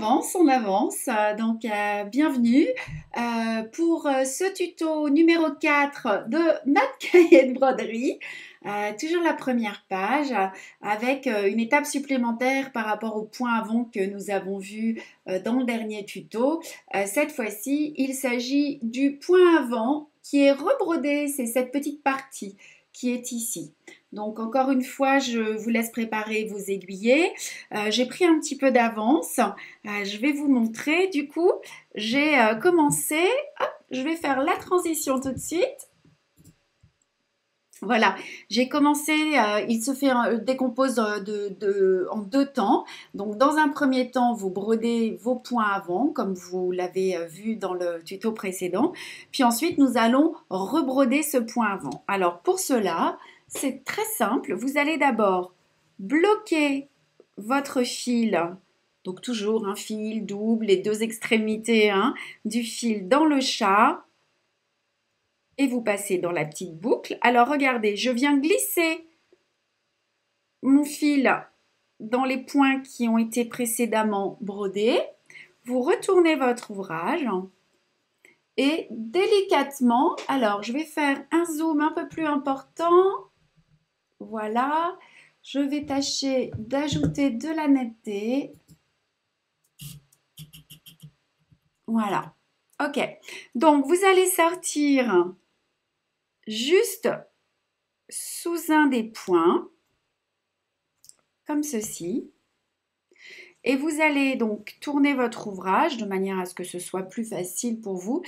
on avance. Bienvenue pour ce tuto numéro 4 de notre cahier de broderie. Toujours la première page avec une étape supplémentaire par rapport au point avant que nous avons vu dans le dernier tuto. Cette fois-ci, il s'agit du point avant qui est rebrodé, c'est cette petite partie qui est ici. Donc encore une fois, je vous laisse préparer vos aiguillets. J'ai pris un petit peu d'avance. Je vais vous montrer. Du coup, j'ai commencé. Hop, je vais faire la transition tout de suite. Voilà, j'ai commencé, il se fait décompose en deux temps. Donc dans un premier temps, vous brodez vos points avant, comme vous l'avez vu dans le tuto précédent. Puis ensuite, nous allons rebroder ce point avant. Alors pour cela, c'est très simple. Vous allez d'abord bloquer votre fil. Donc toujours un fil double, les deux extrémités du fil dans le chat. Et vous passez dans la petite boucle. Alors regardez, je viens glisser mon fil dans les points qui ont été précédemment brodés. Vous retournez votre ouvrage et délicatement, alors je vais faire un zoom un peu plus important. Voilà, je vais tâcher d'ajouter de la netteté. Voilà, ok. Donc vous allez sortir juste sous un des points, comme ceci. Et vous allez donc tourner votre ouvrage de manière à ce que ce soit plus facile pour vous.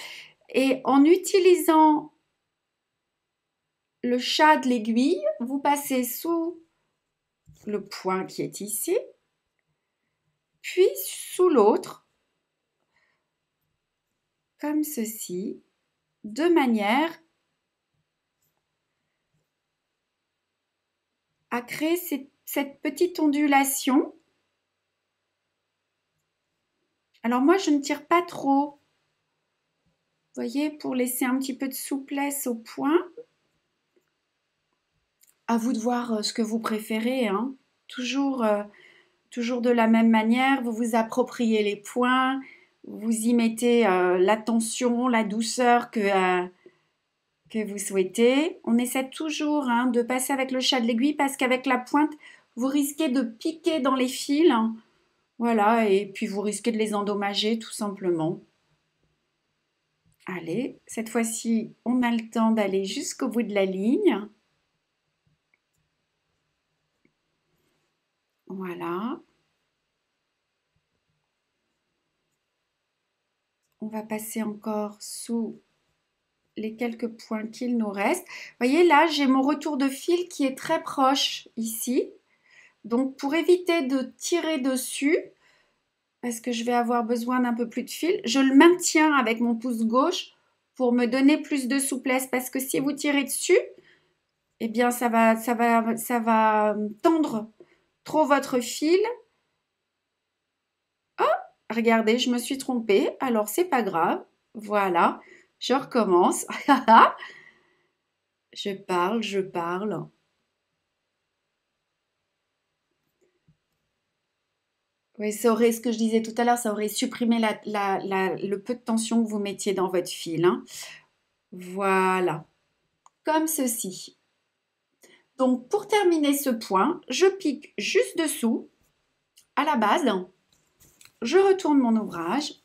Et en utilisant le chat de l'aiguille, vous passez sous le point qui est ici, puis sous l'autre, comme ceci, de manière à créer cette petite ondulation. Alors moi, je ne tire pas trop, vous voyez, pour laisser un petit peu de souplesse au point. À vous de voir ce que vous préférez, toujours de la même manière, vous vous appropriez les points, vous y mettez l'attention, la douceur que vous souhaitez. On essaie toujours de passer avec le chat de l'aiguille parce qu'avec la pointe, vous risquez de piquer dans les fils. Voilà, et puis vous risquez de les endommager tout simplement. Allez, cette fois-ci, on a le temps d'aller jusqu'au bout de la ligne. Voilà. On va passer encore sous les quelques points qu'il nous reste. Vous voyez, là, j'ai mon retour de fil qui est très proche ici. Donc, pour éviter de tirer dessus, parce que je vais avoir besoin d'un peu plus de fil, je le maintiens avec mon pouce gauche pour me donner plus de souplesse. Parce que si vous tirez dessus, eh bien, ça va tendre trop votre fil. Oh, regardez, je me suis trompée. Alors, c'est pas grave. Voilà. Je recommence. Je parle. Oui, ça aurait, ce que je disais tout à l'heure, ça aurait supprimé le peu de tension que vous mettiez dans votre fil. Voilà, comme ceci. Donc, pour terminer ce point, je pique juste dessous, à la base. Je retourne mon ouvrage.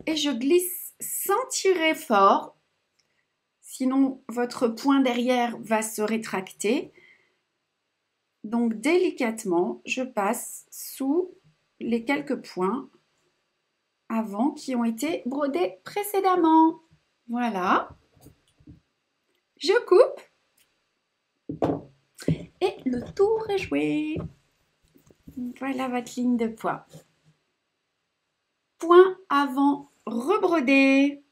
Et je glisse sans tirer fort, sinon votre point derrière va se rétracter. Donc délicatement, je passe sous les quelques points avant qui ont été brodés précédemment. Voilà. Je coupe. Et le tour est joué. Voilà votre ligne de poids. Point avant rebrodé.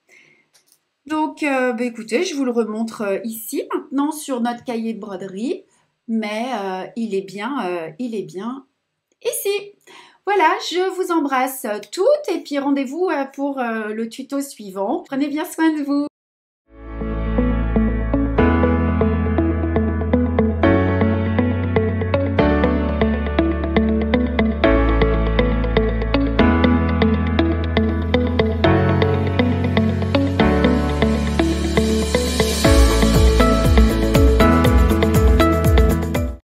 Donc, écoutez, je vous le remontre ici maintenant sur notre cahier de broderie, mais il est bien ici. Voilà, je vous embrasse toutes et puis rendez-vous pour le tuto suivant. Prenez bien soin de vous.